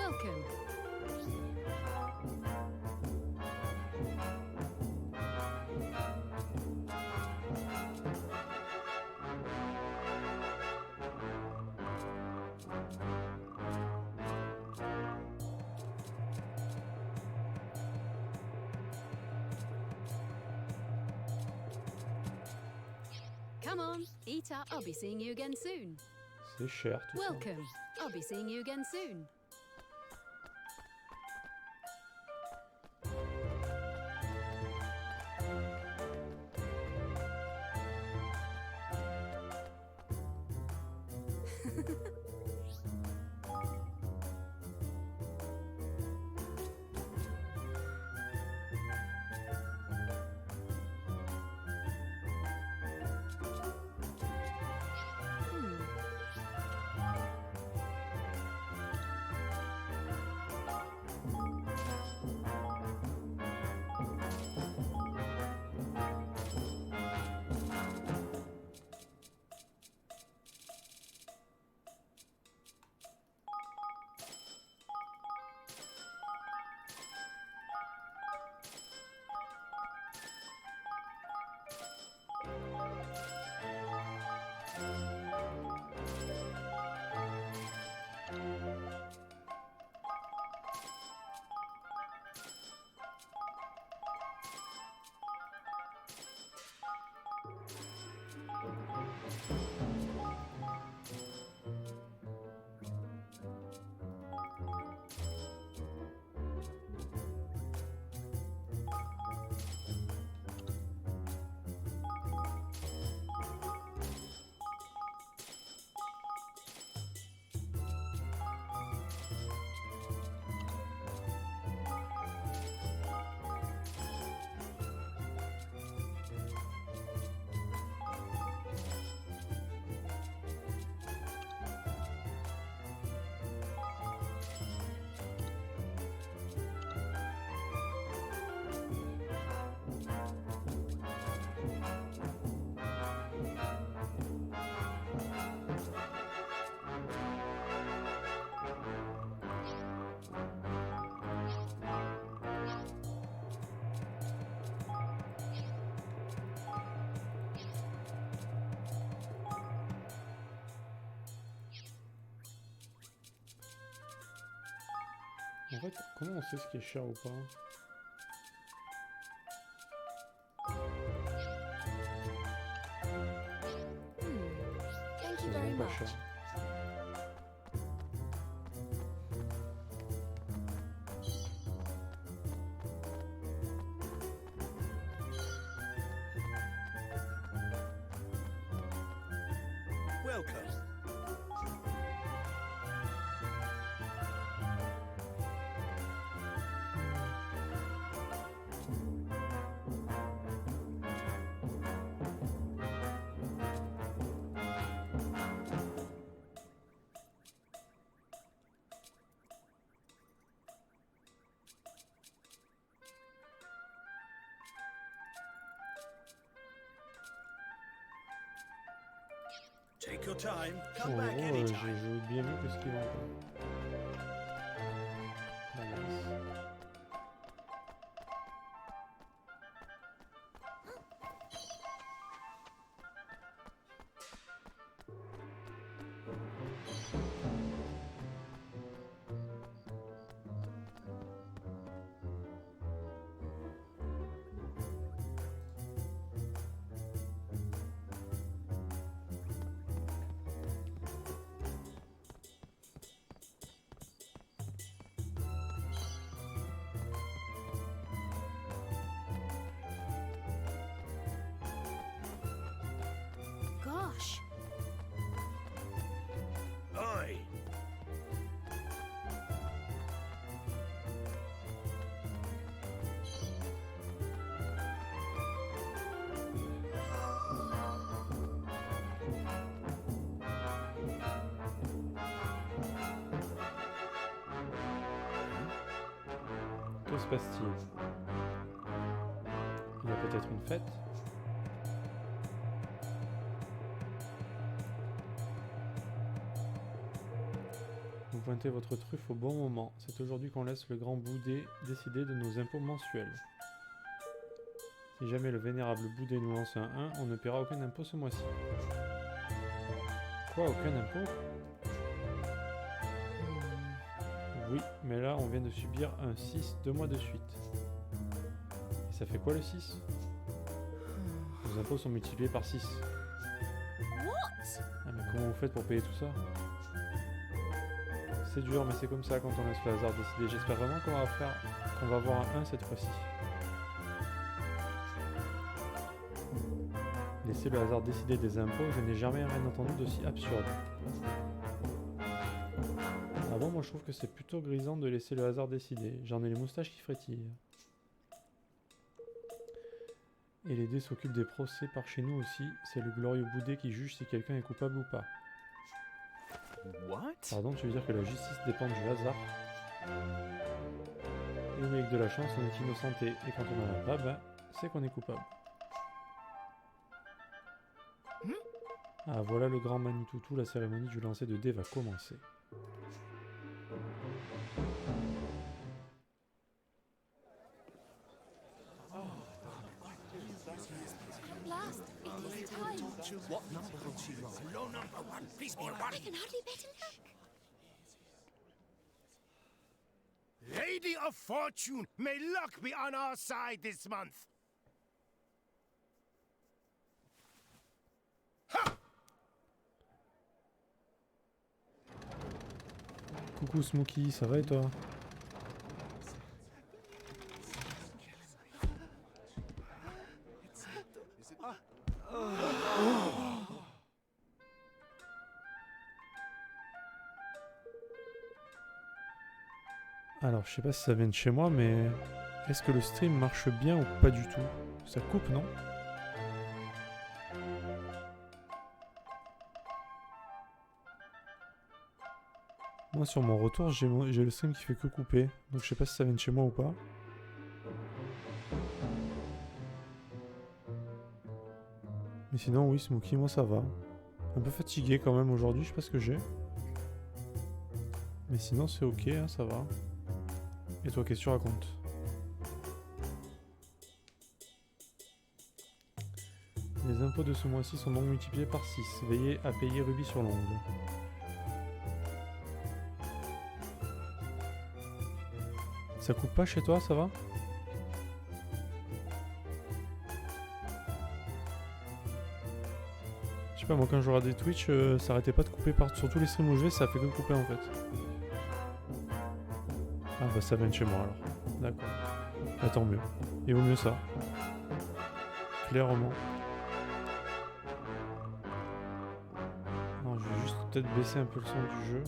Welcome. Come on, eat up. I'll be seeing you again soon. C'est cher tout ça. Welcome. I'll be seeing you again soon. En fait, comment on sait ce qui est cher ou pas? Thank C'est you very vraiment pas much. cher. Welcome. Take your time. Come En back gros, anytime. j'ai oublié mieux que ce qu'il manque. Balance. Gosh. Oi! Que se passe-t-il? Il y a peut-être une fête? pointez votre truffe au bon moment. C'est aujourd'hui qu'on laisse le grand Boudet décider de nos impôts mensuels. Si jamais le vénérable Boudet nous lance un 1, on ne paiera aucun impôt ce mois-ci. Quoi, aucun impôt? Oui, mais là on vient de subir un 6 2 mois de suite. Et ça fait quoi le 6? Nos impôts sont multipliés par 6. Ah mais comment vous faites pour payer tout ça? C'est dur mais c'est comme ça quand on laisse le hasard décider. J'espère vraiment qu'on va avoir un 1 cette fois-ci. Laisser le hasard décider des impôts, je n'ai jamais rien entendu d'aussi absurde. Ah bon, moi je trouve que c'est plutôt grisant de laisser le hasard décider. J'en ai les moustaches qui frétillent. Et les dés s'occupent des procès par chez nous aussi. C'est le glorieux Boudet qui juge si quelqu'un est coupable ou pas. What? Pardon, tu veux dire que la justice dépend du hasard? Et oui, avec de la chance, on est innocenté. Et quand on n'en a pas, ben, c'est qu'on est coupable. Ah, voilà le grand Manitoutou, la cérémonie du lancer de dés va commencer. At last, it is time. What number will she roll? Low number 1. Please be a 1. I can hardly bear to look. Lady of Fortune, may luck be on our side this month. Coucou Smokey, ça va et toi? Alors, je sais pas si ça vient de chez moi, mais est-ce que le stream marche bien ou pas du tout? Ça coupe, non? Moi, sur mon retour, j'ai le stream qui fait que couper. Donc, je sais pas si ça vient de chez moi ou pas. Mais sinon, oui, Smokey, moi ça va. Un peu fatigué quand même aujourd'hui, je sais pas ce que j'ai. Mais sinon, c'est ok, hein, ça va. Et toi, qu'est-ce que tu racontes? Les impôts de ce mois-ci sont donc multipliés par 6. Veillez à payer rubis sur l'ongle. Ça coupe pas chez toi, ça va? Je sais pas, moi quand je regardais Twitch, ça arrêtait pas de couper sur tous les streams où je vais, ça fait que couper en fait. Ah bah ça vient de chez moi alors. D'accord. Bah tant mieux. Il vaut mieux ça. Clairement. Non, je vais juste peut-être baisser un peu le son du jeu.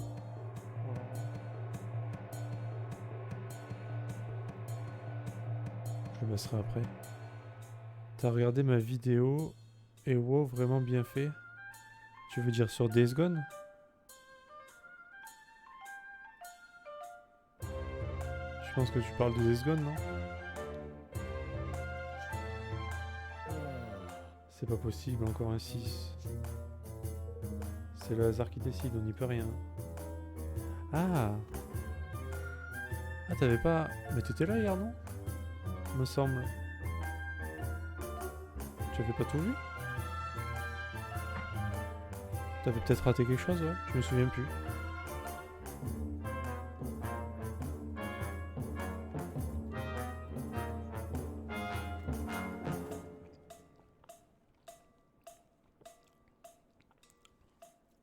Je le baisserai après. T'as regardé ma vidéo et wow, vraiment bien fait. Tu veux dire sur Days Gone? Je pense que tu parles de Days Gone, non? C'est pas possible, encore un 6. C'est le hasard qui décide, on n'y peut rien. Ah! Ah, t'avais pas... Mais t'étais là hier, non? Me semble. Tu avais pas tout vu? T'avais peut-être raté quelque chose, ouais? Je me souviens plus.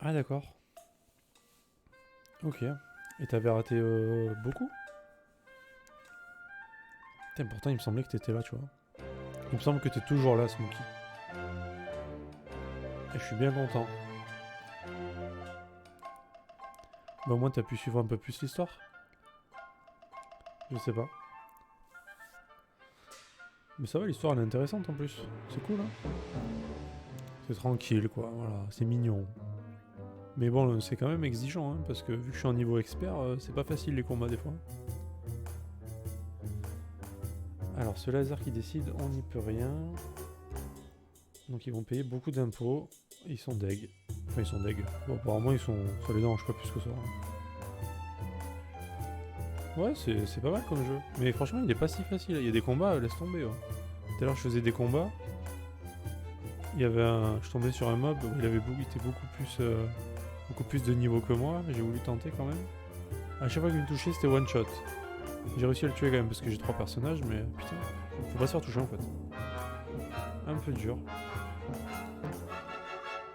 Ah d'accord. Ok. Et t'avais raté beaucoup? Putain, pourtant il me semblait que t'étais là, tu vois. Il me semble que t'es toujours là, Smokey. Et je suis bien content. Bah au moins t'as pu suivre un peu plus l'histoire. Je sais pas. Mais ça va, l'histoire elle est intéressante en plus. C'est cool, hein. C'est tranquille, quoi. Voilà, c'est mignon. Mais bon, c'est quand même exigeant, hein, parce que vu que je suis en niveau expert, c'est pas facile les combats des fois. Alors, ce laser qui décide, on n'y peut rien. Donc ils vont payer beaucoup d'impôts. Ils sont deg. Enfin, ils sont deg. Bon, apparemment, ils sont... ça les dérange pas plus que ça. Hein. Ouais, c'est pas mal comme jeu. Mais franchement, il est pas si facile. Il y a des combats, laisse tomber. Ouais. Tout à l'heure, je faisais des combats. Il y avait je tombais sur un mob où il était beaucoup plus de niveau que moi. J'ai voulu tenter quand même. À chaque fois qu'il me touchait, c'était one shot. J'ai réussi à le tuer quand même parce que j'ai 3 personnages, mais putain, faut pas se faire toucher en fait. Un peu dur.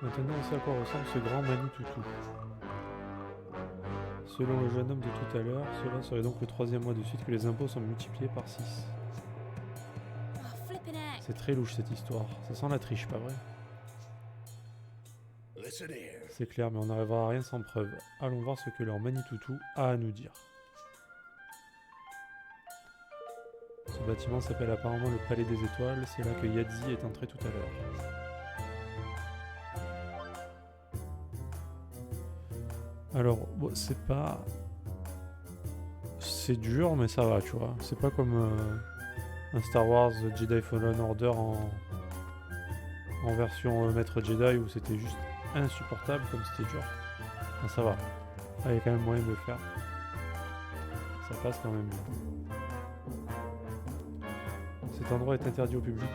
Maintenant, on sait à quoi ressemble ce grand Manitoutou. Selon le jeune homme de tout à l'heure, cela serait donc le 3e mois de suite que les impôts sont multipliés par 6. Oh, flipping heck. C'est très louche cette histoire. Ça sent la triche, pas vrai? Listen here. C'est clair, mais on n'arrivera à rien sans preuve. Allons voir ce que leur Manitoutou a à nous dire. Ce bâtiment s'appelle apparemment le Palais des Étoiles. C'est là que Yadzi est entré tout à l'heure. Alors, bon, c'est pas... C'est dur, mais ça va, tu vois. C'est pas comme un Star Wars Jedi Fallen Order en version Maître Jedi où c'était juste insupportable comme c'était dur. Ah, ça va. Ah, il y a quand même moyen de le faire. Ça passe quand même bien. Cet endroit est interdit au public.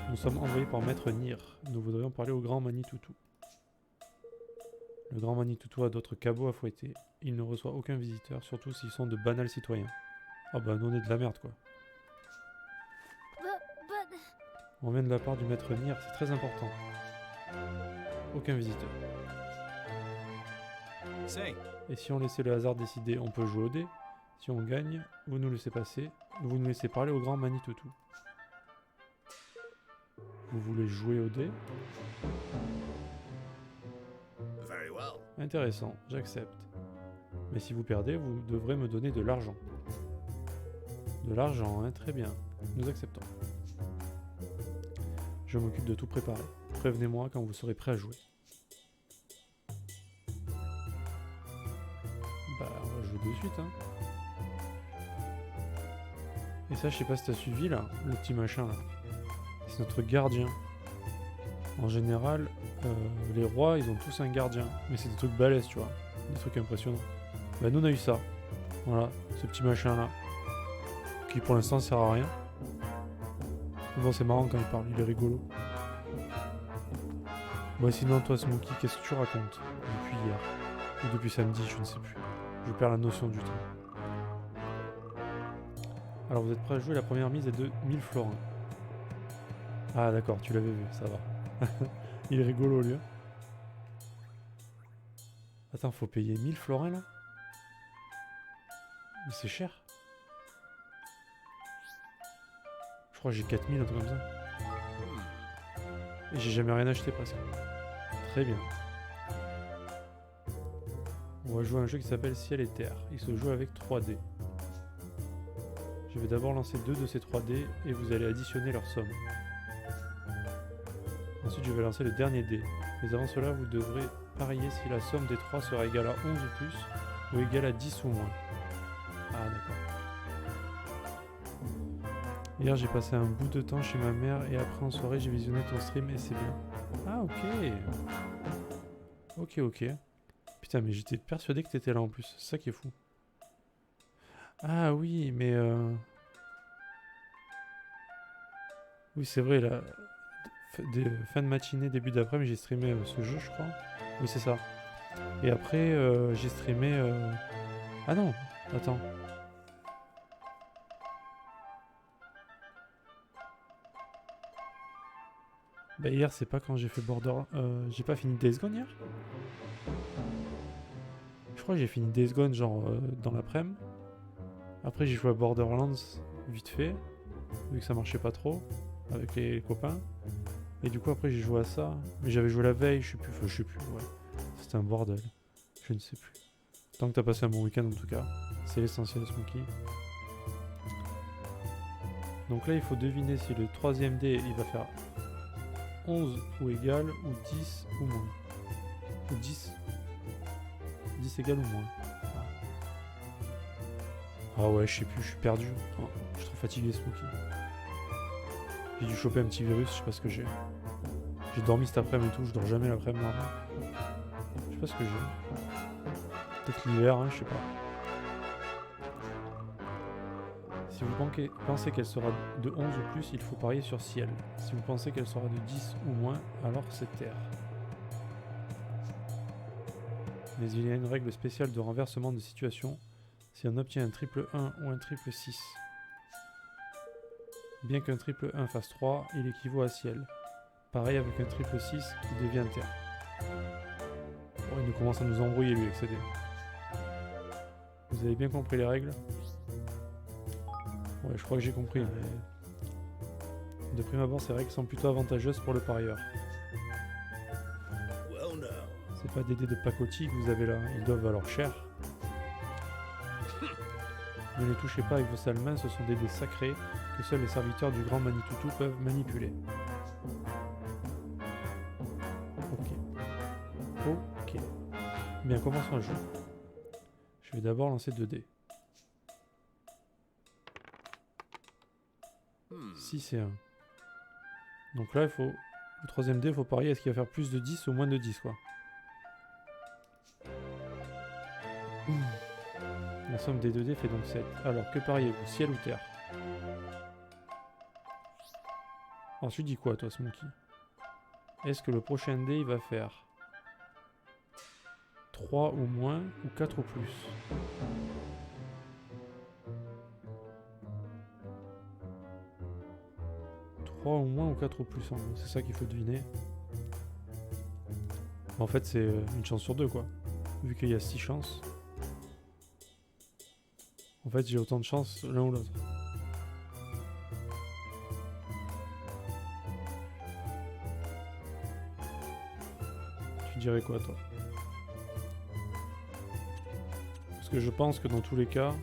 Nous sommes envoyés par Maître Nir. Nous voudrions parler au grand Manitoutou. Le grand Manitoutou a d'autres cabots à fouetter. Il ne reçoit aucun visiteur, surtout s'ils sont de banals citoyens. Ah bah nous on est de la merde quoi. But... On vient de la part du Maître Nir, c'est très important. Aucun visiteur. Say, Et si on laissait le hasard décider, on peut jouer au dé. Si on gagne, vous nous laissez passer. Vous nous laissez parler au grand Manitoutou. Vous voulez jouer au dé? Very well. Intéressant, j'accepte. Mais si vous perdez, vous devrez me donner de l'argent. De l'argent, hein, très bien. Nous acceptons. Je m'occupe de tout préparer. Prévenez-moi quand vous serez prêt à jouer. Bah, on va jouer de suite, hein. Et ça, je sais pas si t'as suivi, là, le petit machin, là. C'est notre gardien. En général, les rois, ils ont tous un gardien. Mais c'est des trucs balèzes, tu vois. Des trucs impressionnants. Bah, nous, on a eu ça. Voilà, ce petit machin-là. Qui, pour l'instant, sert à rien. Mais bon, c'est marrant quand il parle, il est rigolo. Bon, sinon, toi, Smokey, qu'est-ce que tu racontes depuis hier? Ou depuis samedi, je ne sais plus. Je perds la notion du temps. Alors, vous êtes prêts à jouer? La première mise est de 1000 florins. Ah, d'accord, tu l'avais vu, ça va. Il est rigolo, lui. Attends, faut payer 1000 florins, là? Mais c'est cher. Je crois que j'ai 4000, un truc comme ça. Et j'ai jamais rien acheté, presque. Très bien. On va jouer à un jeu qui s'appelle Ciel et Terre. Il se joue avec 3 dés. Je vais d'abord lancer 2 de ces 3 dés et vous allez additionner leur somme. Ensuite, je vais lancer le dernier dé. Mais avant cela, vous devrez parier si la somme des 3 sera égale à 11 ou plus, ou égale à 10 ou moins. Ah, d'accord. Hier, j'ai passé un bout de temps chez ma mère et après en soirée, j'ai visionné ton stream et c'est bien. Ah, ok. Ok, ok. Putain, mais j'étais persuadé que t'étais là en plus. C'est ça qui est fou. Ah oui, mais... Oui, c'est vrai, là... Fin de matinée, début d'après-midi, j'ai streamé ce jeu, je crois. Oui, c'est ça. Et après, j'ai streamé... Ah non, attends. Bah hier, c'est pas quand j'ai fait Border... j'ai pas fini Days Gone hier? Je crois que j'ai fini Days Gone genre dans l'après-midi. Après j'ai joué à Borderlands vite fait, vu que ça marchait pas trop avec les copains. Et du coup après j'ai joué à ça. Mais j'avais joué la veille, je sais plus, ouais. C'était un bordel. Je ne sais plus. Tant que t'as passé un bon week-end en tout cas. C'est l'essentiel, Smokey. Donc là il faut deviner si le troisième dé il va faire 11 ou égal, ou 10 ou moins. Ou 10. 10 égal ou moins. Ah ouais, je sais plus, je suis perdu. Oh, je suis trop fatigué, Smokey. J'ai dû choper un petit virus, je sais pas ce que j'ai. J'ai dormi cet après-midi et tout, je dors jamais l'après-midi. Je sais pas ce que j'ai. Peut-être l'hiver, hein, je sais pas. Si vous pensez qu'elle sera de 11 ou plus, il faut parier sur ciel. Si vous pensez qu'elle sera de 10 ou moins, alors c'est terre. Mais il y a une règle spéciale de renversement de situation si on obtient un triple 1 ou un triple 6. Bien qu'un triple 1 fasse 3, il équivaut à ciel. Pareil avec un triple 6 qui devient terre. Bon, il nous commence à nous embrouiller lui avec ce dé. Vous avez bien compris les règles? Ouais, je crois que j'ai compris, mais... De prime abord, ces règles sont plutôt avantageuses pour le parieur. C'est pas des dés de pacotille que vous avez là, ils doivent valoir cher. Ne les touchez pas avec vos sales mains, ce sont des dés sacrés que seuls les serviteurs du grand Manitutu peuvent manipuler. Ok. Bien, commençons le jeu. Je vais d'abord lancer 2 dés. 6 et 1. Donc là, il faut... Le troisième dé, il faut parier, est-ce qu'il va faire plus de 10 ou moins de 10, quoi. La somme des 2 dés fait donc 7. Alors, que pariez-vous, ciel ou terre? Ensuite, dis quoi, toi, Smokey? Est-ce que le prochain dé, il va faire 3 ou moins ou 4 ou plus? Ou moins ou 4 ou plus en gros, c'est ça qu'il faut deviner. En fait c'est une chance sur 2 quoi, vu qu'il y a 6 chances. En fait j'ai autant de chances l'un ou l'autre. Tu dirais quoi toi? Parce que je pense que dans tous les cas,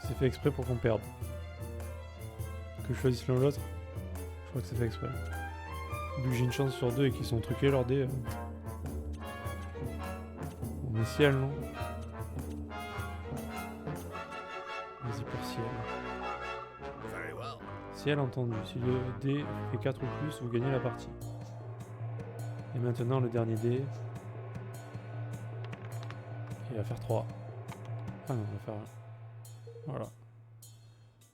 c'est fait exprès pour qu'on perde. Que je choisisse l'un ou l'autre? Je crois que c'est fait exprès. Vu que j'ai une chance sur 2 et qu'ils sont truqués leurs dés. On est ciel, non? Vas-y pour ciel. Ciel entendu. Si le dé fait 4 ou plus, vous gagnez la partie. Et maintenant le dernier dé. Il va faire 3. Ah non, il va faire 1. Voilà.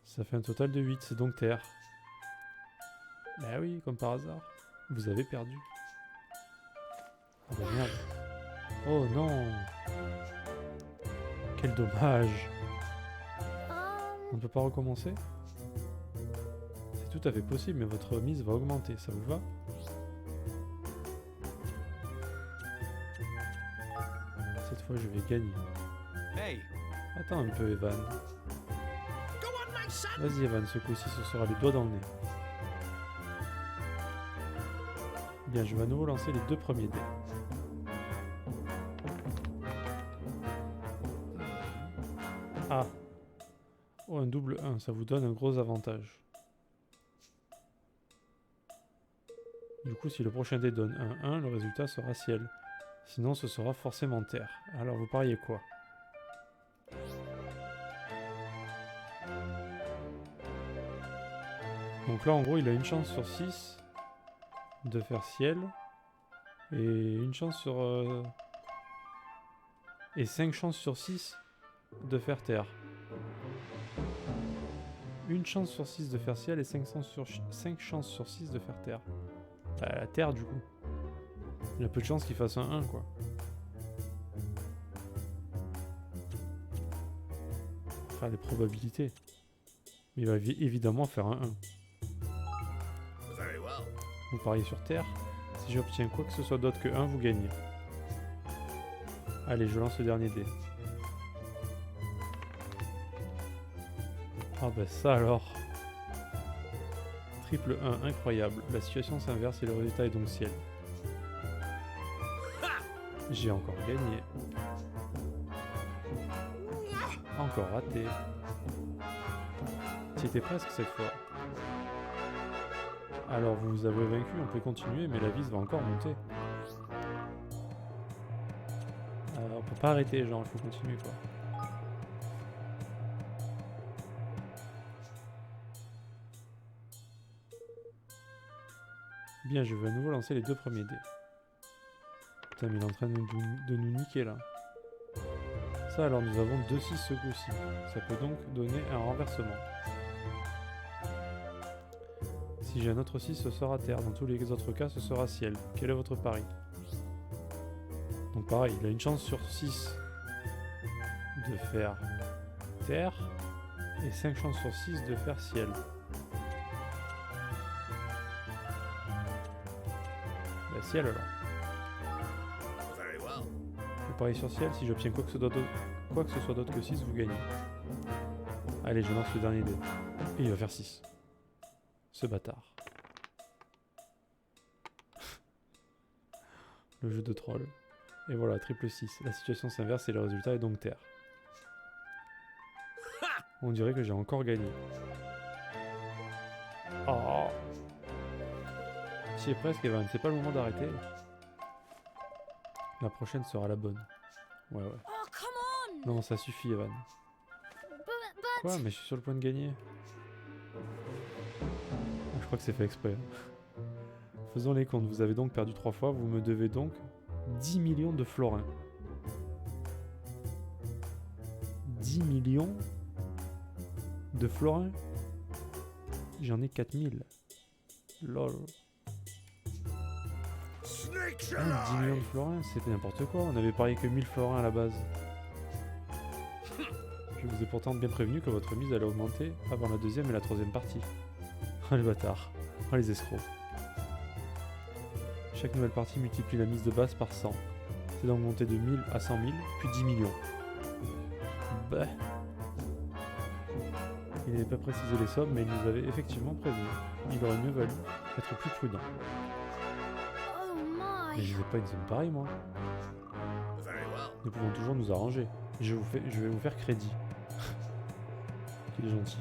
Ça fait un total de 8, c'est donc terre. Bah oui, comme par hasard. Vous avez perdu. Oh bah merde. Oh non. Quel dommage. On ne peut pas recommencer? C'est tout à fait possible, mais votre mise va augmenter. Ça vous va? Cette fois, je vais gagner. Hey. Attends un peu, Evan. Vas-y, Evan, ce coup-ci, ce sera les doigts dans le nez. Bien, je vais à nouveau lancer les 2 premiers dés. Ah. Oh, un double 1, ça vous donne un gros avantage. Du coup, si le prochain dé donne un 1, le résultat sera ciel. Sinon, ce sera forcément terre. Alors, vous pariez quoi? Donc là, en gros, il a une chance sur 6 de faire ciel. Et une chance sur... Et 5 chances sur 6 de faire terre. Une chance sur 6 de faire ciel et 5 chances sur 6 de faire terre. Bah, la terre, du coup. Il y a peu de chances qu'il fasse un 1, quoi. Enfin, les probabilités. Mais il va évidemment faire un 1. Vous pariez sur terre. Si j'obtiens quoi que ce soit d'autre que 1, vous gagnez. Allez, je lance le dernier dé. Ah bah ça alors. Triple 1, incroyable. La situation s'inverse et le résultat est donc ciel. J'ai encore gagné. Encore raté. C'était presque cette fois. Alors vous vous avez vaincu, on peut continuer, mais la vis va encore monter. On peut pas arrêter, genre il faut continuer quoi. Bien, je vais à nouveau lancer les 2 premiers dés. Putain, mais il est en train de nous niquer là. Ça alors nous avons 2-6 ce coup-ci. Ça peut donc donner un renversement. Si j'ai un autre 6, ce sera terre. Dans tous les autres cas, ce sera ciel. Quel est votre pari? Donc pareil, il a une chance sur 6 de faire terre et 5 chances sur 6 de faire ciel. Bah ciel alors. Very well. Je parie sur ciel, si j'obtiens quoi que ce soit d'autre que 6, vous gagnez. Allez, je lance le dernier dé. Et il va faire 6. Ce bâtard. Le jeu de troll. Et voilà, triple 6. La situation s'inverse et le résultat est donc terre. On dirait que j'ai encore gagné. Oh. J'y ai presque, Evan. C'est pas le moment d'arrêter. La prochaine sera la bonne. Ouais. Oh, come on! Non, ça suffit, Evan. Quoi? Mais je suis sur le point de gagner. Je crois que c'est fait exprès. Faisons les comptes. Vous avez donc perdu 3 fois. Vous me devez donc 10 millions de florins. 10 millions de florins? J'en ai 4000. Lol. Snakes 10 alive! millions de florins, c'était n'importe quoi. On avait parié que 1000 florins à la base. Je vous ai pourtant bien prévenu que votre mise allait augmenter avant la deuxième et la troisième partie. Oh les bâtards. Oh les escrocs. Chaque nouvelle partie multiplie la mise de base par 100. C'est donc monté de 1000 à 100 000, puis 10 millions. Bah. Il n'avait pas précisé les sommes, mais il nous avait effectivement prévenu. Il aurait mieux valu être plus prudent. Oh Mais my! je ne sais pas une somme pareille, moi. Very well. Nous pouvons toujours nous arranger. Je vais vous faire crédit. Il est gentil.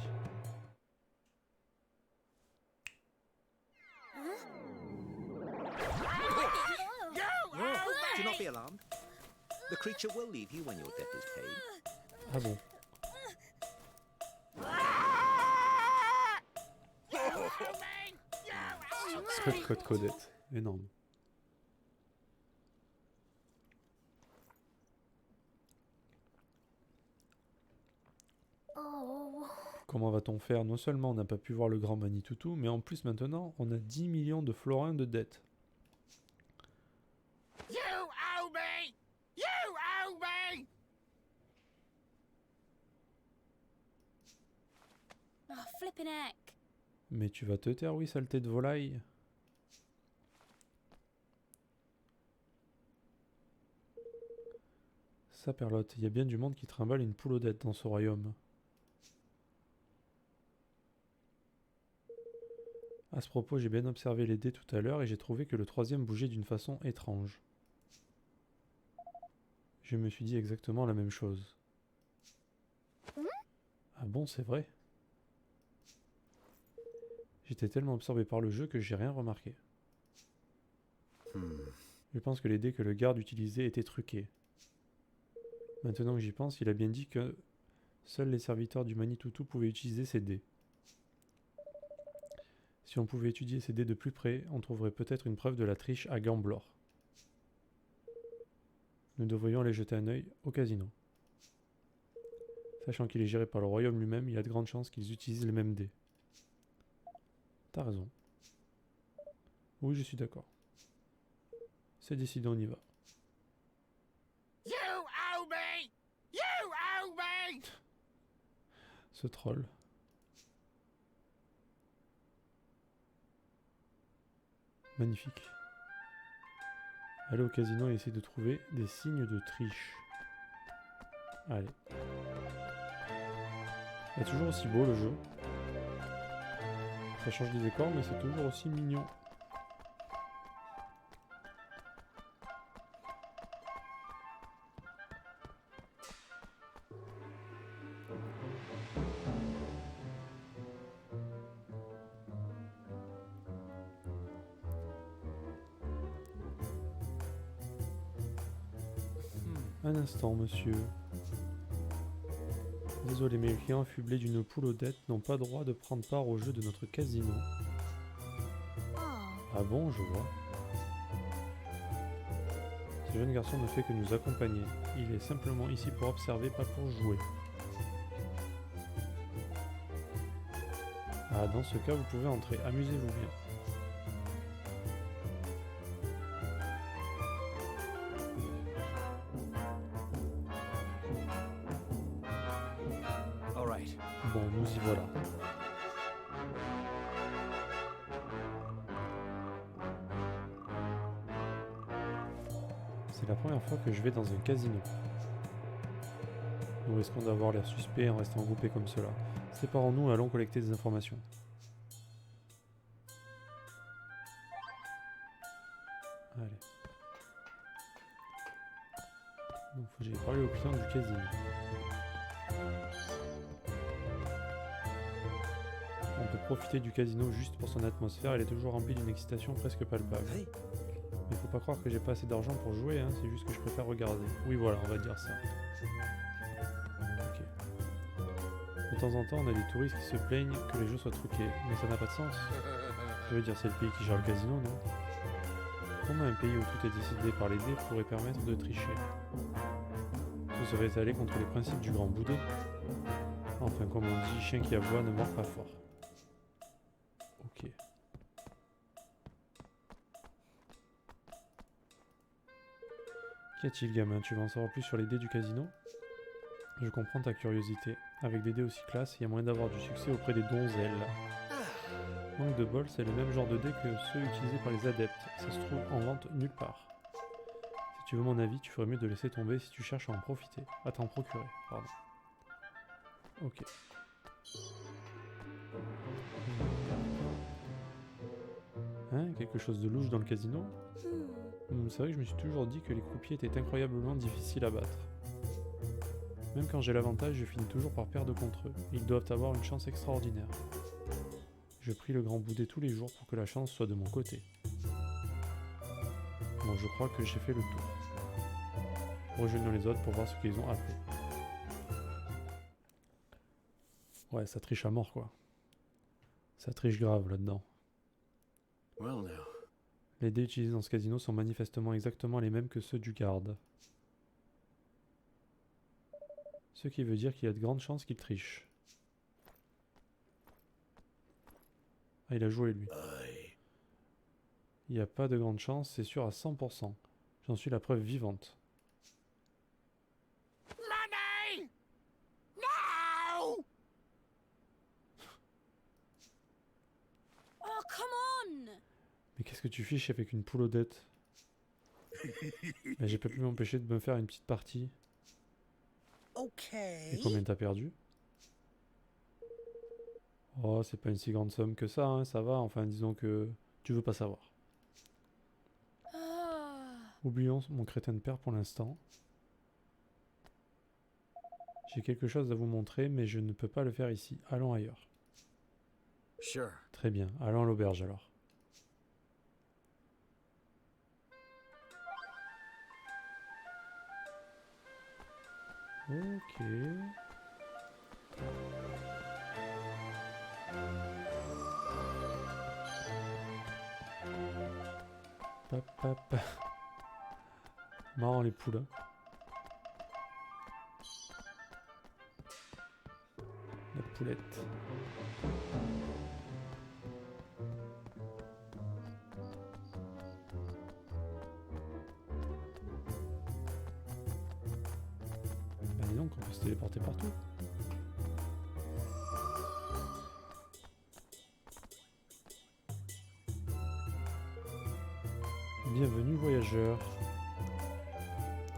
Do not be alarmed. The creature will leave you when your debt is paid. Ah bon. Code codette. Énorme. Oh. Comment va-t-on faire? Non seulement on n'a pas pu voir le grand Manitoutou, mais en plus maintenant on a 10 millions de florins de dettes. You owe me! You owe me! Oh, flippin' heck. Mais tu vas te taire, oui, saleté de volaille. Ça, Perlotte, il y a bien du monde qui trimballe une poule aux dettes dans ce royaume. À ce propos, j'ai bien observé les dés tout à l'heure et j'ai trouvé que le troisième bougeait d'une façon étrange. Je me suis dit exactement la même chose. Ah bon, c'est vrai? J'étais tellement absorbé par le jeu que j'ai rien remarqué. Je pense que les dés que le garde utilisait étaient truqués. Maintenant que j'y pense, il a bien dit que seuls les serviteurs du Manitoutou pouvaient utiliser ces dés. Si on pouvait étudier ces dés de plus près, on trouverait peut-être une preuve de la triche à Gamblor. Nous devrions aller jeter un œil au casino. Sachant qu'il est géré par le royaume lui-même, il y a de grandes chances qu'ils utilisent les mêmes dés. T'as raison. Oui, je suis d'accord. C'est décidé, on y va. You owe me! You owe me! Ce troll. Magnifique. Allez au casino et essayer de trouver des signes de triche. Allez. C'est toujours aussi beau le jeu. Ça change de décor, mais c'est toujours aussi mignon. Un instant, monsieur. Désolé, mais les clients affublés d'une poule aux dettes n'ont pas droit de prendre part au jeu de notre casino. Oh. Ah bon, je vois. Ce jeune garçon ne fait que nous accompagner. Il est simplement ici pour observer, pas pour jouer. Ah, dans ce cas, vous pouvez entrer. Amusez-vous bien. All right. Bon, nous y voilà. C'est la première fois que je vais dans un casino. Nous risquons d'avoir l'air suspect en restant groupés comme cela. Séparons-nous et allons collecter des informations. Allez. Donc faut que j'aille parler au client du casino. On peut profiter du casino juste pour son atmosphère, elle est toujours remplie d'une excitation presque palpable. Hey. Mais faut pas croire que j'ai pas assez d'argent pour jouer, hein, c'est juste que je préfère regarder. Oui voilà, on va dire ça. Ok. De temps en temps, on a des touristes qui se plaignent que les jeux soient truqués, mais ça n'a pas de sens. Je veux dire, c'est le pays qui gère le casino, non? Comment un pays où tout est décidé par les dés pourrait permettre de tricher? Ce serait aller contre les principes du grand boudet. Enfin, comme on dit, chien qui aboie ne mord pas fort. Ok. Qu'y a-t-il, gamin? Tu veux en savoir plus sur les dés du casino? Je comprends ta curiosité. Avec des dés aussi classe, il y a moyen d'avoir du succès auprès des donzelles. Manque de bol, c'est le même genre de dés que ceux utilisés par les adeptes. Ça se trouve en vente nulle part. Si tu veux mon avis, tu ferais mieux de laisser tomber si tu cherches à en profiter. À t'en procurer, pardon. Ok. Hein, quelque chose de louche dans le casino? C'est vrai que je me suis toujours dit que les croupiers étaient incroyablement difficiles à battre. Même quand j'ai l'avantage, je finis toujours par perdre contre eux. Ils doivent avoir une chance extraordinaire. Je prie le grand boudet tous les jours pour que la chance soit de mon côté. Bon, je crois que j'ai fait le tour. Rejoignons les autres pour voir ce qu'ils ont appelé. Ouais, ça triche à mort, quoi. Ça triche grave là-dedans. Well now. Les dés utilisés dans ce casino sont manifestement exactement les mêmes que ceux du garde. Ce qui veut dire qu'il y a de grandes chances qu'il triche. Ah, il a joué lui. Il n'y a pas de grande chance, c'est sûr à 100%. J'en suis la preuve vivante. Money! No! Oh, come on! Mais qu'est-ce que tu fiches avec une poule aux dettes? Mais j'ai pas pu m'empêcher de me faire une petite partie. Et combien t'as perdu? Oh, c'est pas une si grande somme que ça, hein, ça va, enfin disons que tu veux pas savoir. Oublions mon crétin de père pour l'instant. J'ai quelque chose à vous montrer, mais je ne peux pas le faire ici. Allons ailleurs. Sure. Très bien, allons à l'auberge alors. Ok. Papa. Marrant les poules. Hein. La poulette. Bah dis donc, on peut se téléporter partout. Bienvenue voyageurs.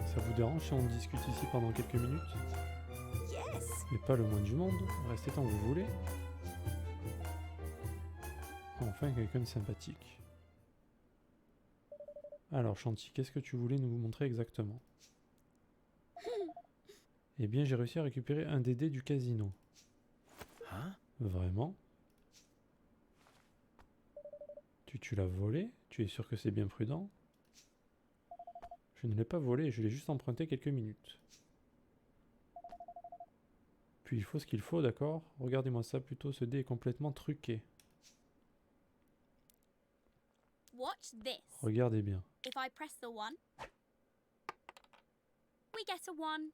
Ça vous dérange si on discute ici pendant quelques minutes? Yes! Mais pas le moins du monde, restez tant que vous voulez. Enfin quelqu'un de sympathique. Alors Chanty, qu'est-ce que tu voulais nous montrer exactement? Eh bien j'ai réussi à récupérer un des dés du casino. Huh? Vraiment? Tu l'as volé? Tu es sûr que c'est bien prudent? Je ne l'ai pas volé, je l'ai juste emprunté quelques minutes. Puis il faut ce qu'il faut, d'accord? Regardez-moi ça plutôt, ce dé est complètement truqué. Watch this. Regardez bien. If I press the 1, we get a 1.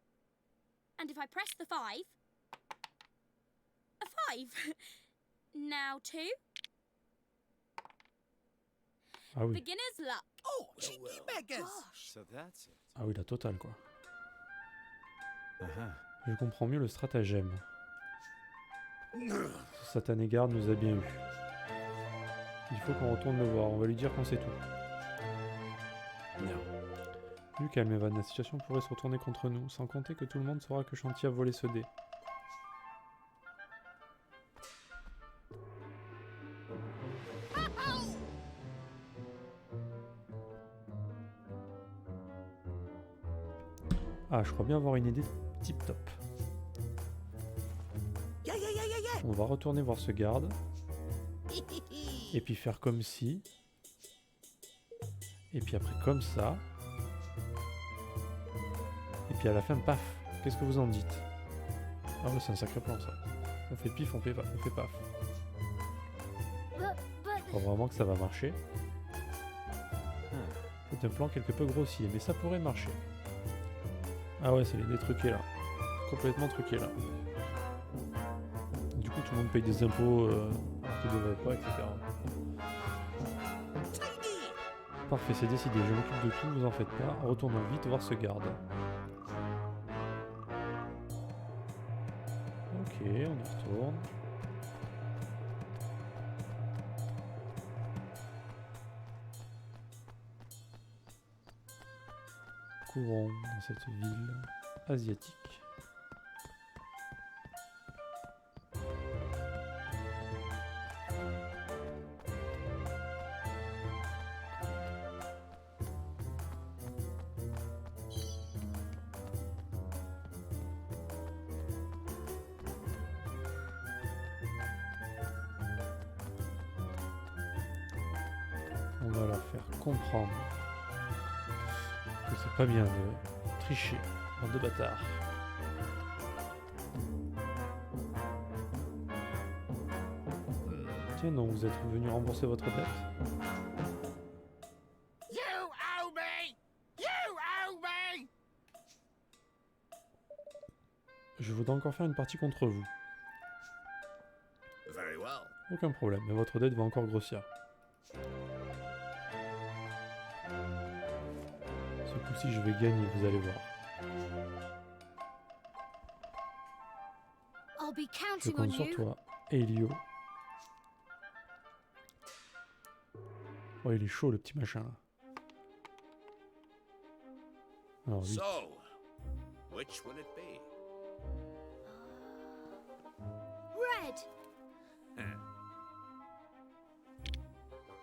And if I press the 5, a 5. Now 2. Ah oui. Beginner's luck. Oh, cheeky beggars! Gosh. So that's it. Ah oui, la totale quoi. Uh-huh. Je comprends mieux le stratagème. Ce satané garde nous a bien eu. Il faut qu'on retourne le voir, on va lui dire qu'on sait tout. No. Du calme, Evan, la situation pourrait se retourner contre nous, sans compter que tout le monde saura que Shanti a volé ce dé. Ah, je crois bien avoir une idée tip top. Yeah, yeah, yeah, yeah, yeah! On va retourner voir ce garde, et puis faire comme si, et puis après comme ça, et puis à la fin, paf. Qu'est-ce que vous en dites? Ah ouais, c'est un sacré plan ça. On fait pif, on fait paf. Je crois vraiment que ça va marcher. C'est un plan quelque peu grossier, mais ça pourrait marcher. Ah ouais, c'est les dés truqués là. Complètement truqués là. Du coup, tout le monde paye des impôts alors qu'ils ne devraient pas, etc. Parfait, c'est décidé. Je m'occupe de tout, vous en faites pas. Retournons vite voir ce garde. Ok, on y retourne. Courons dans cette ville asiatique. On va leur faire comprendre que c'est pas bien de tricher, bande de bâtards. Tiens donc, vous êtes venu rembourser votre dette? You owe me! You owe me! Je voudrais encore faire une partie contre vous. Very well. Aucun problème, mais votre dette va encore grossir. Ce coup-ci, je vais gagner, vous allez voir. I'll be Je counting on compte sur you. toi, Elio. Oh, il est chaud le petit machin là. Alors, vite. So, which will it be? Red.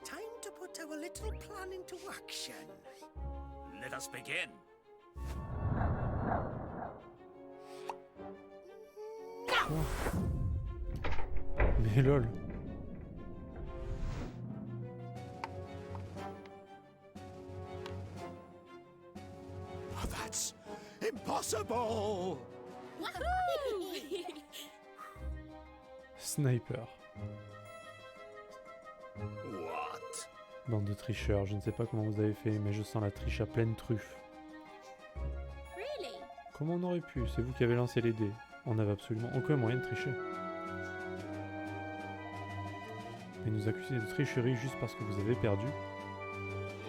Time to put our little plan into action. Let us begin. Mais lol. Oh, that's impossible! Sniper. What? Bande de tricheurs, je ne sais pas comment vous avez fait, mais je sens la triche à pleine truffe. Really? Comment on aurait pu? C'est vous qui avez lancé les dés. On n'avait absolument aucun moyen de tricher. Mais nous accuser de tricherie juste parce que vous avez perdu,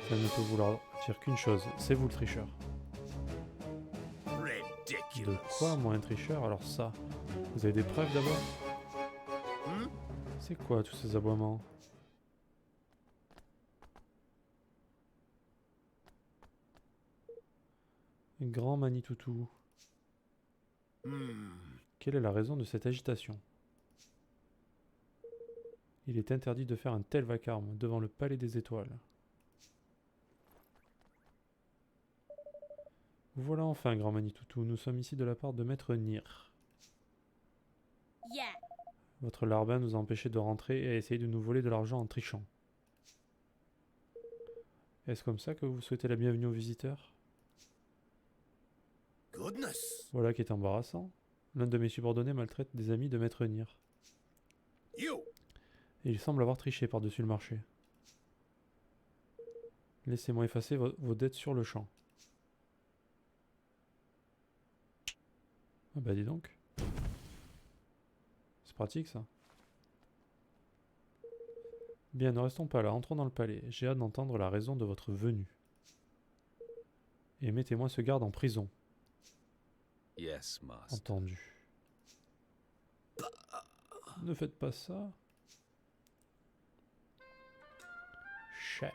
ça ne peut vouloir dire qu'une chose, c'est vous le tricheur. De Ridiculous. quoi, moi, un tricheur? Alors ça, vous avez des preuves d'abord? Hmm? C'est quoi tous ces aboiements? Grand Manitoutou. Quelle est la raison de cette agitation? Il est interdit de faire un tel vacarme devant le palais des étoiles. Voilà enfin, Grand Manitoutou, nous sommes ici de la part de Maître Nir. Yeah. Votre larbin nous a empêchés de rentrer et a essayé de nous voler de l'argent en trichant. Est-ce comme ça que vous souhaitez la bienvenue aux visiteurs? Goodness. Voilà qui est embarrassant. L'un de mes subordonnés maltraite des amis de Maître Nir. You. Et il semble avoir triché par-dessus le marché. Laissez-moi effacer vos dettes sur le champ. bah dis donc. C'est pratique ça. Bien, ne restons pas là, entrons dans le palais. J'ai hâte d'entendre la raison de votre venue. Et mettez-moi ce garde en prison. Yes, master. Entendu. Ne faites pas ça. Chat.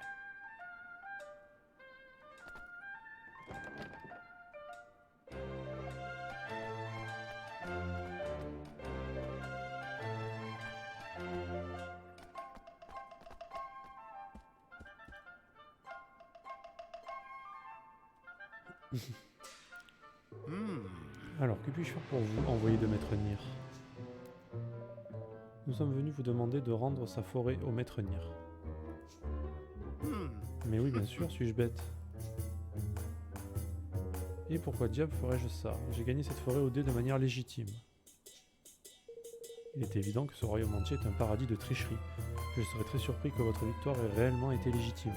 Alors, que puis-je faire pour vous, envoyé de Maître Nir? Nous sommes venus vous demander de rendre sa forêt au Maître Nir. Mais oui, bien sûr, suis-je bête? Et pourquoi diable ferais-je ça? J'ai gagné cette forêt au dé de manière légitime. Il est évident que ce royaume entier est un paradis de tricherie. Je serais très surpris que votre victoire ait réellement été légitime.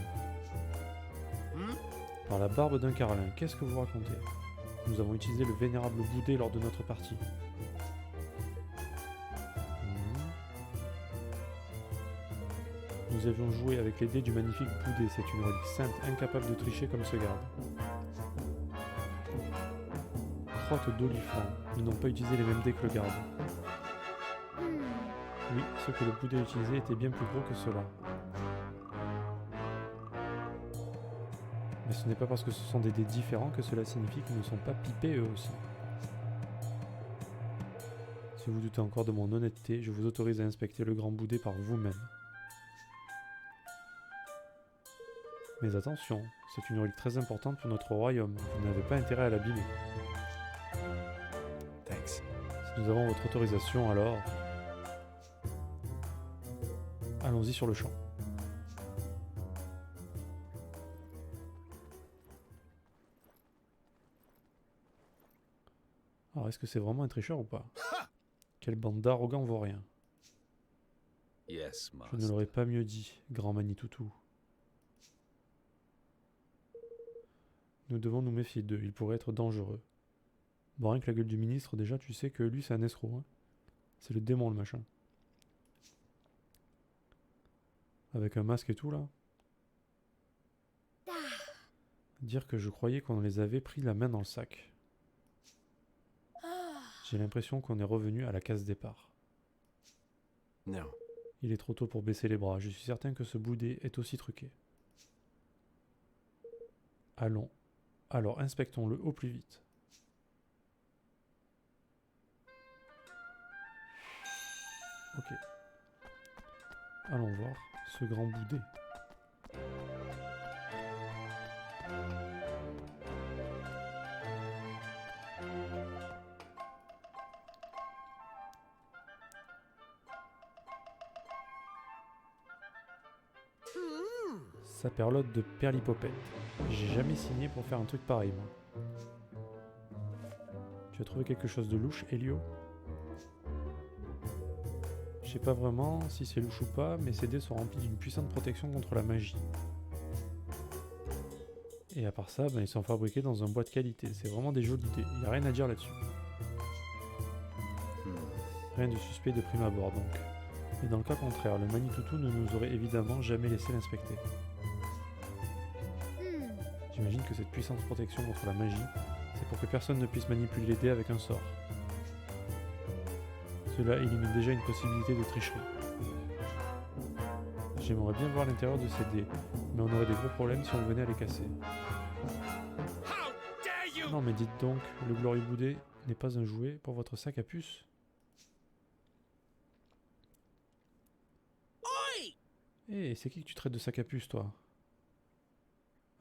Par la barbe d'un carlin, qu'est-ce que vous racontez? Nous avons utilisé le vénérable Boudé lors de notre partie. Nous avions joué avec les dés du magnifique Boudé. C'est une relique sainte, incapable de tricher comme ce garde. Crotte d'olifant. Ils n'ont pas utilisé les mêmes dés que le garde. Oui, ce que le Boudé utilisait était bien plus gros que cela. Mais ce n'est pas parce que ce sont des dés différents que cela signifie qu'ils ne sont pas pipés eux aussi. Si vous doutez encore de mon honnêteté, je vous autorise à inspecter le grand Boudé par vous-même. Mais attention, c'est une relique très importante pour notre royaume, vous n'avez pas intérêt à l'abîmer. Thanks. Si nous avons votre autorisation alors... Allons-y sur le champ. Alors est-ce que c'est vraiment un tricheur ou pas? Quelle bande d'arrogants vauriens. Yes, Je master. ne l'aurais pas mieux dit, grand Manitoutou. Nous devons nous méfier d'eux, ils pourraient être dangereux. Bon, rien que la gueule du ministre, déjà, tu sais que lui, c'est un escroc. Hein. C'est le démon, le machin. Avec un masque et tout, là. Dire que je croyais qu'on les avait pris la main dans le sac. J'ai l'impression qu'on est revenu à la case départ. No. Il est trop tôt pour baisser les bras. Je suis certain que ce Boudé est aussi truqué. Allons. Alors, inspectons-le au plus vite. Ok. Allons voir ce grand Boudé. Saperlotte de Perlipopette. J'ai jamais signé pour faire un truc pareil, moi. Tu as trouvé quelque chose de louche, Elio? Je sais pas vraiment si c'est louche ou pas, mais ces dés sont remplis d'une puissante protection contre la magie. Et à part ça, ben, ils sont fabriqués dans un bois de qualité. C'est vraiment des jolis dés. Il n'y a rien à dire là-dessus. Rien de suspect de prime abord, donc. Et dans le cas contraire, le Manitoutou ne nous aurait évidemment jamais laissé l'inspecter. J'imagine que cette puissante protection contre la magie, c'est pour que personne ne puisse manipuler les dés avec un sort. Cela élimine déjà une possibilité de tricherie. J'aimerais bien voir l'intérieur de ces dés, mais on aurait des gros problèmes si on venait à les casser. How dare you! Non mais dites donc, le glorieux Boudé n'est pas un jouet pour votre sac à puce. Oi! Eh, c'est qui que tu traites de sac à puce, toi?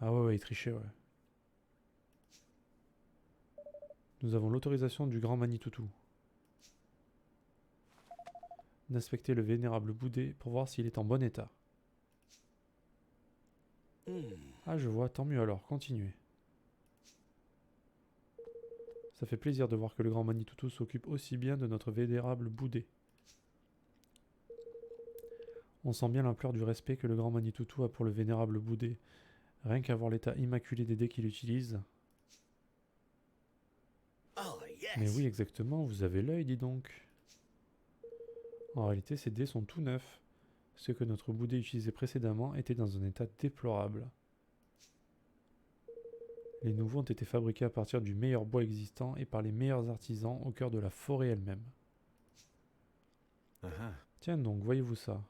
Ah ouais, il trichait, ouais. Nous avons l'autorisation du grand Manitoutou d'inspecter le vénérable Boudé pour voir s'il est en bon état. Ah, je vois, tant mieux alors, continuez. Ça fait plaisir de voir que le grand Manitoutou s'occupe aussi bien de notre vénérable Boudé. On sent bien l'ampleur du respect que le grand Manitoutou a pour le vénérable Boudé. Rien qu'à voir l'état immaculé des dés qu'il utilise. Oh, Mais oui, exactement, vous avez l'œil, dis donc. En réalité, ces dés sont tout neufs. Ceux que notre boudet utilisait précédemment étaient dans un état déplorable. Les nouveaux ont été fabriqués à partir du meilleur bois existant et par les meilleurs artisans au cœur de la forêt elle-même. Tiens donc, voyez-vous ça.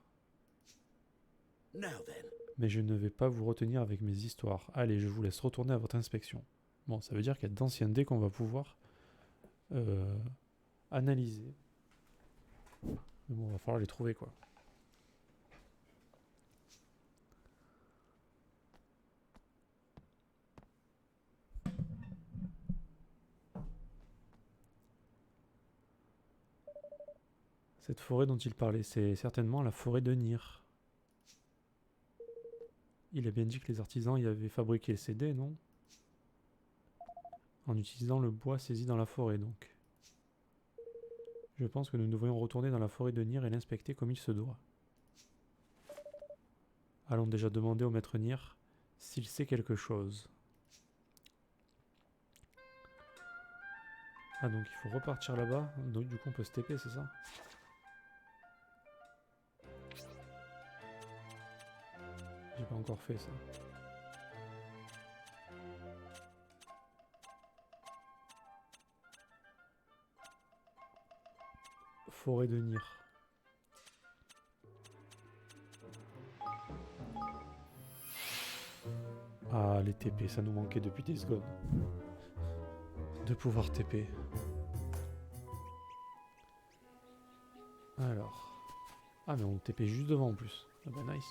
Now then. Mais je ne vais pas vous retenir avec mes histoires. Allez, je vous laisse retourner à votre inspection. Bon, ça veut dire qu'il y a d'anciens dés qu'on va pouvoir analyser. Mais bon, va falloir les trouver, quoi. Cette forêt dont il parlait, c'est certainement la forêt de Nir. Il a bien dit que les artisans y avaient fabriqué ces dés, non? En utilisant le bois saisi dans la forêt, donc. Je pense que nous devrions retourner dans la forêt de Nir et l'inspecter comme il se doit. Allons déjà demander au maître Nir s'il sait quelque chose. Ah, donc il faut repartir là-bas. Donc du coup on peut se TP, c'est ça? J'ai pas encore fait ça. Forêt de Nir. Ah, les TP, ça nous manquait depuis des secondes. De pouvoir TP. Alors. Ah, mais on TP juste devant en plus. Ah bah nice.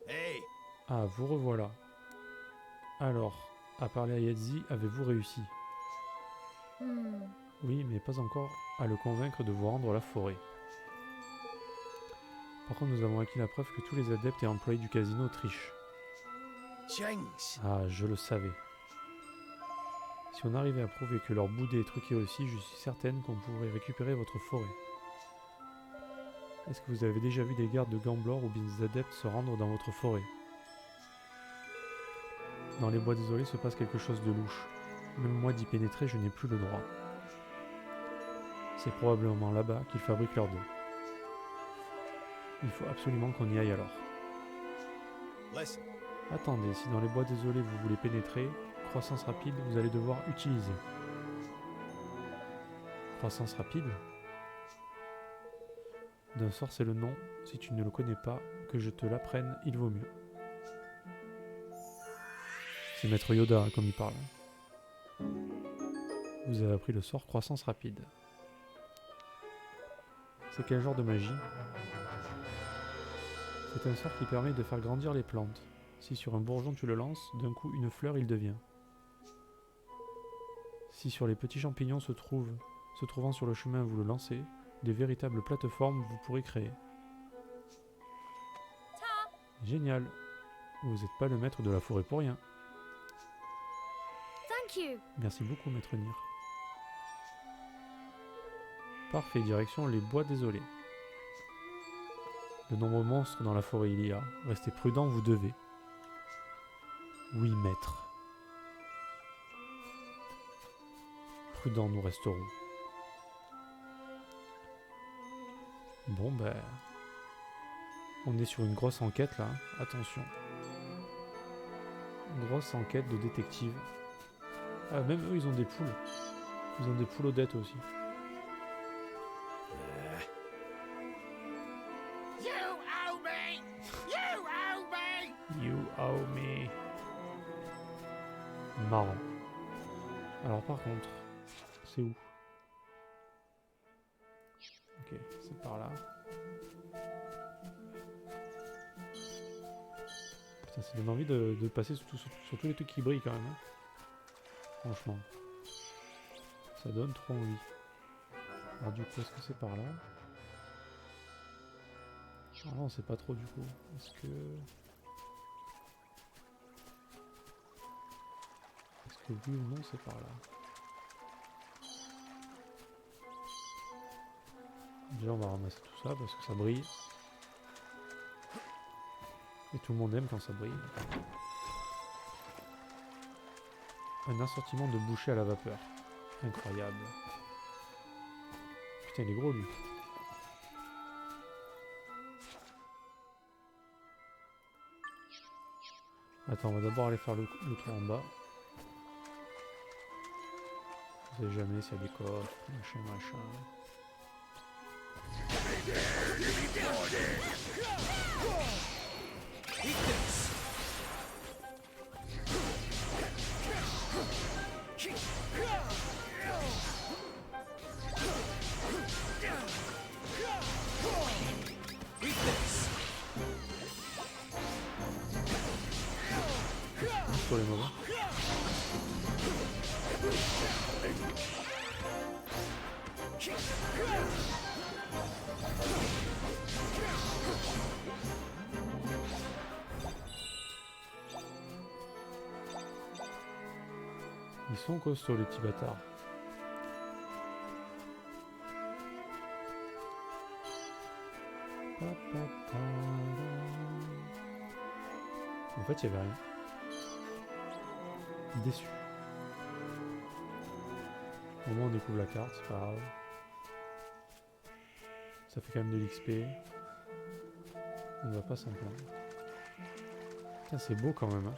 Hey, Ah, vous revoilà. Alors, à parler à Yadzi, avez-vous réussi? Oui, mais pas encore à le convaincre de vous rendre la forêt. Par contre, nous avons acquis la preuve que tous les adeptes et employés du casino trichent. Jinx. Ah, je le savais. Si on arrivait à prouver que leur boudet est truqué aussi, je suis certaine qu'on pourrait récupérer votre forêt. Est-ce que vous avez déjà vu des gardes de Gamblor ou bien des adeptes se rendre dans votre forêt? Dans les bois désolés se passe quelque chose de louche. Même moi d'y pénétrer, je n'ai plus le droit. C'est probablement là-bas qu'ils fabriquent leurs dés. Il faut absolument qu'on y aille alors. Listen. Attendez, si dans les bois désolés vous voulez pénétrer, croissance rapide, vous allez devoir utiliser. Croissance rapide? D'un sort c'est le nom, si tu ne le connais pas, que je te l'apprenne, il vaut mieux. C'est Maître Yoda, hein, comme il parle. Vous avez appris le sort croissance rapide. C'est quel genre de magie? C'est un sort qui permet de faire grandir les plantes. Si sur un bourgeon tu le lances, d'un coup une fleur il devient. Si sur les petits champignons se trouvant sur le chemin vous le lancez, de véritables plateformes vous pourrez créer. Génial. Vous n'êtes pas le maître de la forêt pour rien. Thank you. Merci beaucoup, maître Nir. Parfait, direction les bois désolés. De nombreux monstres dans la forêt il y a. Restez prudents, vous devez. Oui, maître. Prudents, nous resterons. Bon, ben... on est sur une grosse enquête, là. Attention. Grosse enquête de détective. Ah, même eux, ils ont des poules. Ils ont des poules aux dettes aussi. You owe me! You owe me! You owe me. Marrant. Alors par contre, c'est où? Ok, c'est par là. Putain, ça donne envie de passer sur tous les trucs qui brillent quand même. Hein. Franchement. Ça donne trop envie. Alors du coup, est-ce que c'est par là? Ah non, c'est pas trop du coup. Est-ce que oui ou non c'est par là? Déjà on va ramasser tout ça parce que ça brille. Et tout le monde aime quand ça brille. un assortiment de bouchées à la vapeur. Incroyable. Putain, il est gros lui. Attends, on va d'abord aller faire le tour en bas. Je sais jamais s'il y a des coffres, machin. Sur les mauvais. Ils sont costauds les petits bâtards. En fait, il n'y avait rien. Déçu. Au moins on découvre la carte, c'est pas grave. Ça fait quand même de l'XP. On ne va pas s'en plaindre. Putain, c'est beau quand même. Hein.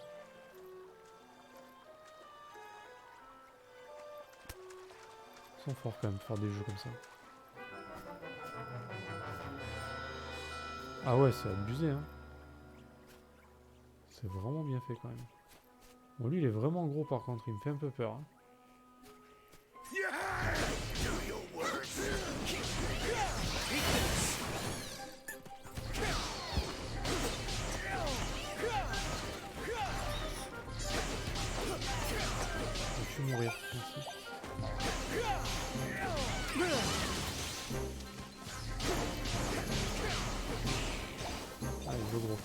Ils sont forts quand même de faire des jeux comme ça. Ah ouais, c'est abusé. Hein. C'est vraiment bien fait quand même. Bon, lui il est vraiment gros par contre, il me fait un peu peur. Hein. Je vais mourir ici. Ah, il est gros.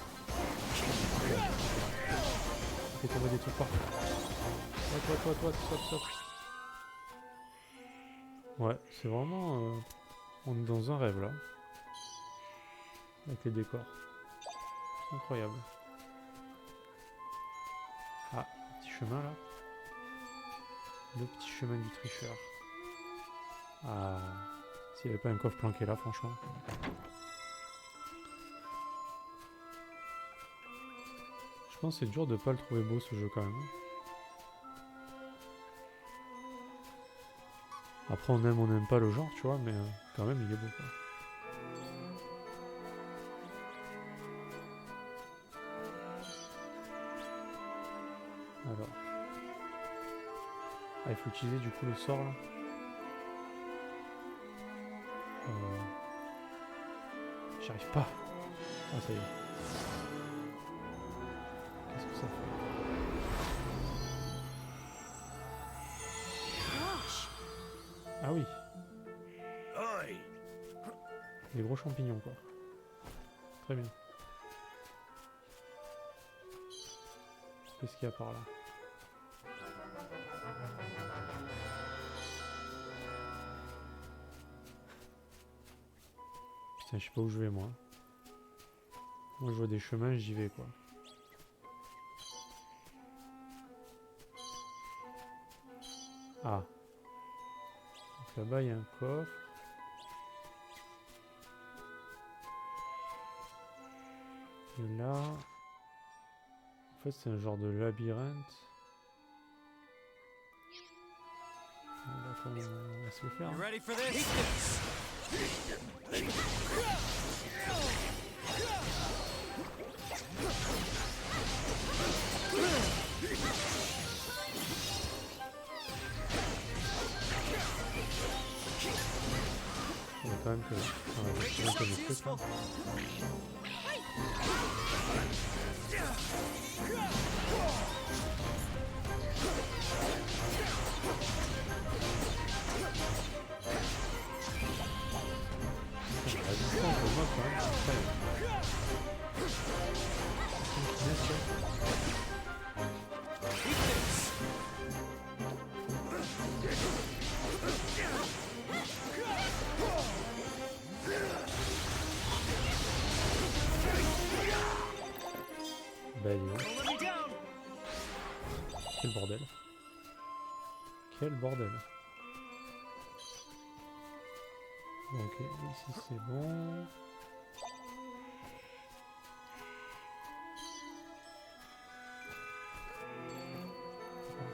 Et tomber des trucs partout. Toi. Ouais, c'est vraiment... on est dans un rêve là. Avec les décors. Incroyable. Ah, petit chemin là. Le petit chemin du tricheur. Ah, s'il n'y avait pas un coffre planqué là, franchement. Je pense que c'est dur de pas le trouver beau ce jeu quand même. Après on aime ou on n'aime pas le genre, tu vois, mais quand même il est beau quoi. Alors. Ah, il faut utiliser du coup le sort là. J'y arrive pas. Ah ça y est. Qu'est-ce que ça fait? Ah oui. Des gros champignons quoi. Très bien. Qu'est-ce qu'il y a par là? Putain, je sais pas où je vais moi. Moi je vois des chemins, j'y vais quoi. Ah. Donc là-bas il y a un coffre. Et là... En fait c'est un genre de labyrinthe. On va se le faire. Hein. Il y a quand même que... des trucs, hein. La distance au mode quand même, c'est incroyable. Bah dis donc. Quel bordel. Quel bordel. Bon, ok, ici c'est bon.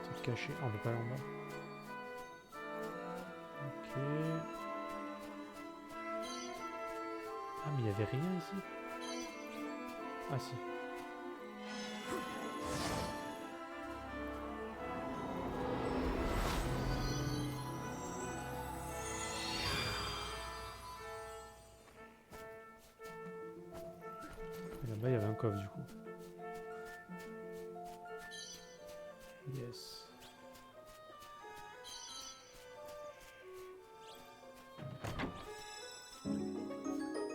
Tout caché. Ah, on peut pas aller en bas. Ok. Ah, mais il y avait rien ici. Ah si. Et là-bas, il y avait un coffre du coup. Yes.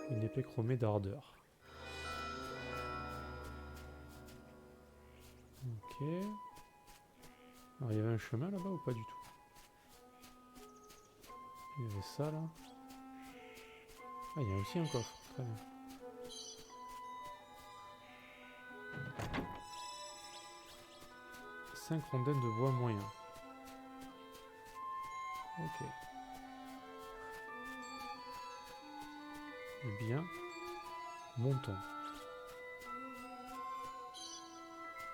Une épée chromée d'ardeur. Ok. Alors il y avait un chemin là-bas ou pas du tout? Il y avait ça là. Ah, il y a aussi un coffre. Très bien. Cinq rondelles de bois moyen. Ok. Eh bien, montons.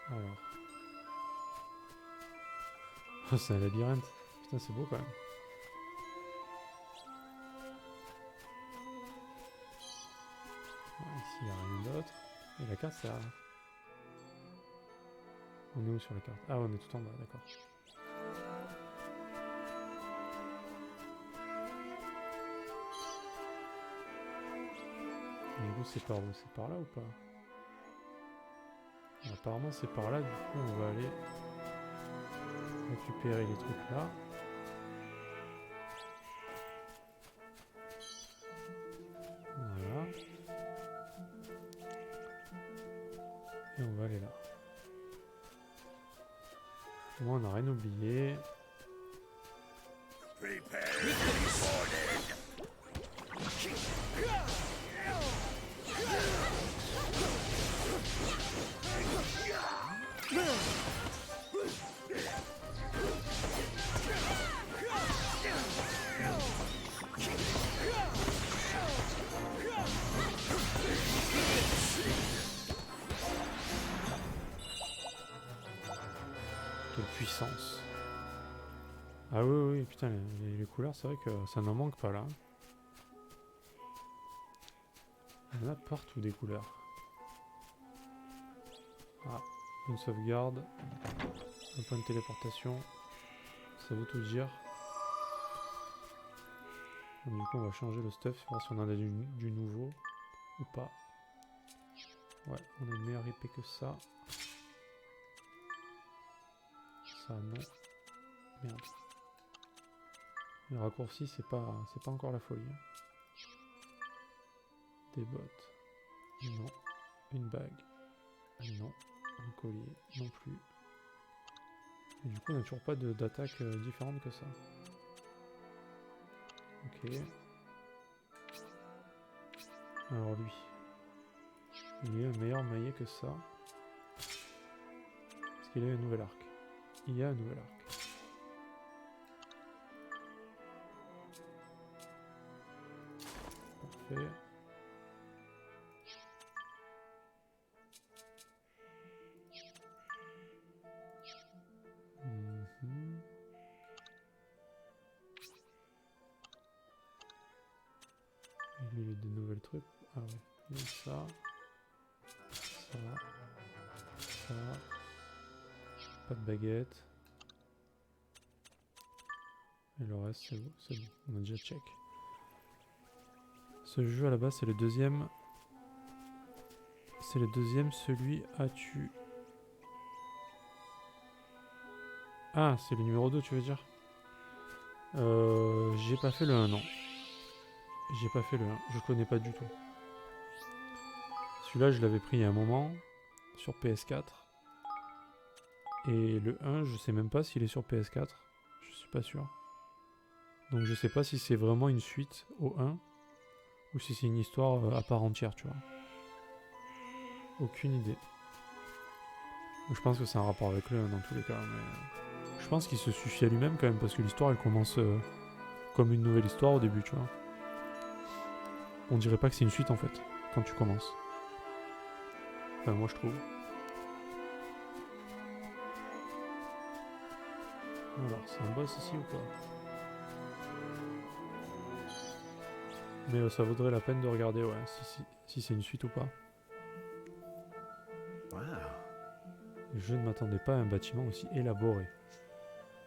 Alors. Oh, c'est un labyrinthe. Putain, c'est beau quand même. Ouais, ici, il n'y a rien d'autre. Et la carte, ça... On est où sur la carte? Ah, on est tout en bas, d'accord. Du coup, c'est par où? C'est par là ou pas? Apparemment, c'est par là. Du coup, on va aller récupérer les trucs là. Voilà. Et on va aller là. Moi, on n'a rien oublié. Quelle puissance. Ah oui, oui, putain, les couleurs, c'est vrai que ça n'en manque pas là. Il y en a partout des couleurs. Ah, une sauvegarde. Un point de téléportation. Ça veut tout dire. Donc, du coup, on va changer le stuff, voir si on en a du nouveau ou pas. Ouais, on a une meilleure épée que ça. Ça, non. Merde. Le raccourci, c'est pas encore la folie. Des bottes. Non. Une bague. Non. Un collier. Non plus. Et du coup, on n'a toujours pas d'attaque différente que ça. Ok. Alors lui. Il est meilleur maillet que ça. Est-ce qu'il a un nouvel arc? Il y a un nouvel arc. Parfait. Et lui, il a des nouvelles trucs. Ah ouais. Il y a ça. Ça. Ça. Pas de baguette. Et le reste, c'est bon. C'est bon. On a déjà check. Ce jeu à la base, c'est le deuxième. C'est le deuxième, celui as-tu. Ah, c'est le numéro 2, tu veux dire? J'ai pas fait le 1, non. J'ai pas fait le 1, je connais pas du tout. Celui-là, je l'avais pris il y a un moment, sur PS4. Et le 1, je sais même pas s'il est sur PS4. Je suis pas sûr. Donc je sais pas si c'est vraiment une suite au 1, ou si c'est une histoire à part entière, tu vois. Aucune idée. Je pense que c'est un rapport avec le 1 dans tous les cas, mais... Je Je pense qu'il se suffit à lui-même quand même, parce que l'histoire elle commence comme une nouvelle histoire au début, tu vois. On dirait pas que c'est une suite en fait, quand tu commences. Enfin, moi je trouve. Alors, c'est un boss ici ou pas? Mais ça vaudrait la peine de regarder, ouais, si c'est une suite ou pas. Wow. Je ne m'attendais pas à un bâtiment aussi élaboré.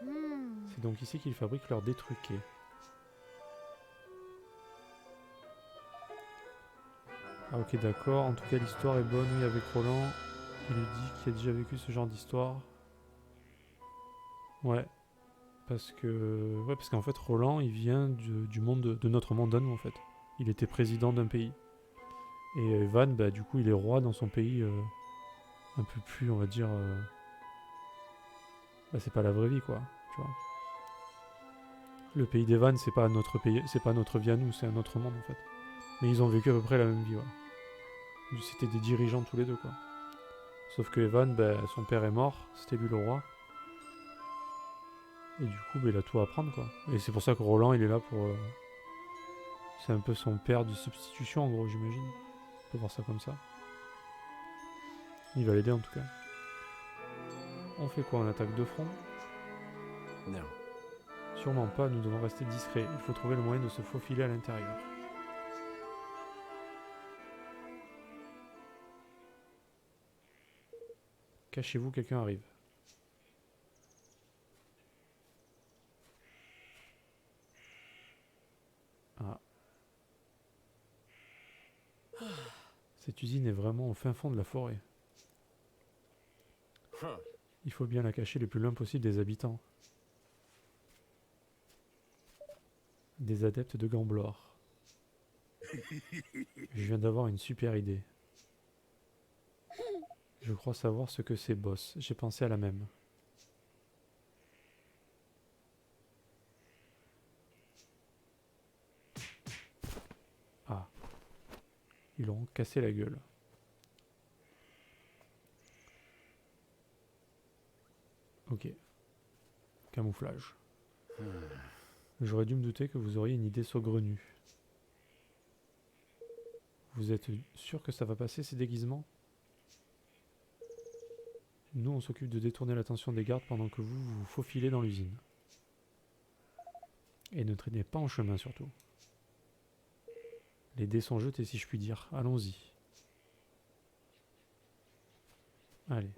Hmm. C'est donc ici qu'ils fabriquent leurs dés truqués. Ah ok d'accord, en tout cas l'histoire est bonne, oui avec Roland. Il lui dit qu'il a déjà vécu ce genre d'histoire. Ouais. Parce qu'en fait Roland il vient du monde de notre monde à nous en fait. Il était président d'un pays. Et Evan, bah du coup il est roi dans son pays un peu plus on va dire... Bah c'est pas la vraie vie quoi, tu vois. Le pays d'Evan c'est pas notre pays, c'est pas notre vie à nous, c'est un autre monde en fait. Mais ils ont vécu à peu près la même vie, ouais. C'était des dirigeants tous les deux quoi. Sauf que Evan, bah, son père est mort, c'était lui le roi. Et du coup, bah, il a tout à apprendre quoi. Et c'est pour ça que Roland il est là pour... C'est un peu son père de substitution en gros j'imagine. On peut voir ça comme ça. Il va l'aider en tout cas. On fait quoi? On attaque de front? No. Sûrement pas, nous devons rester discrets. Il faut trouver le moyen de se faufiler à l'intérieur. Cachez-vous, quelqu'un arrive. Ah. Cette usine est vraiment au fin fond de la forêt. Il faut bien la cacher le plus loin possible des habitants. Des adeptes de Gamblor. Je viens d'avoir une super idée. Je crois savoir ce que c'est, boss. J'ai pensé à la même. Ah. Ils leur ont cassé la gueule. Ok. Camouflage. J'aurais dû me douter que vous auriez une idée saugrenue. Vous êtes sûr que ça va passer ces déguisements? Nous, on s'occupe de détourner l'attention des gardes pendant que vous vous faufilez dans l'usine. Et ne traînez pas en chemin surtout. Les dés sont jetés si je puis dire. Allons-y. Allez.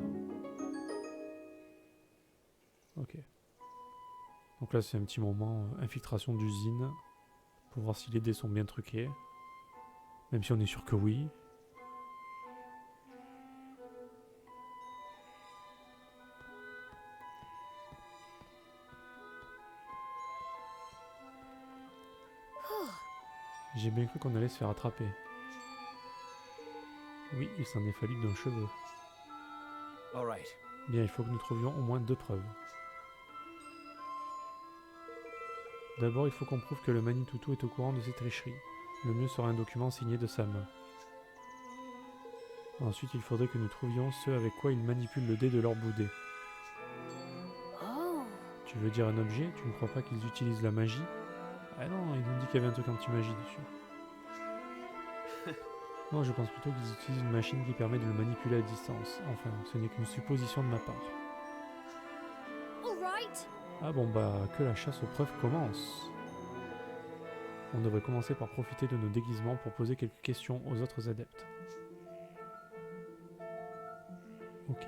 Ok. Donc là c'est un petit moment infiltration d'usine. Pour voir si les dés sont bien truqués. Même si on est sûr que oui. J'ai bien cru qu'on allait se faire attraper. Oui, il s'en est fallu d'un cheveu. All right. Bien, il faut que nous trouvions au moins 2 preuves. D'abord, il faut qu'on prouve que le Manitoutou est au courant de ces tricheries. Le mieux sera un document signé de sa main. Ensuite, il faudrait que nous trouvions ceux avec quoi ils manipulent le dé de leur bout dé. Oh. Tu veux dire un objet? Tu ne crois pas qu'ils utilisent la magie? Ah non, ils ont dit qu'il y avait un truc anti-magie dessus. Non, je pense plutôt qu'ils utilisent une machine qui permet de le manipuler à distance. Enfin, ce n'est qu'une supposition de ma part. All right. Ah bon bah, que la chasse aux preuves commence. On devrait commencer par profiter de nos déguisements pour poser quelques questions aux autres adeptes. Ok.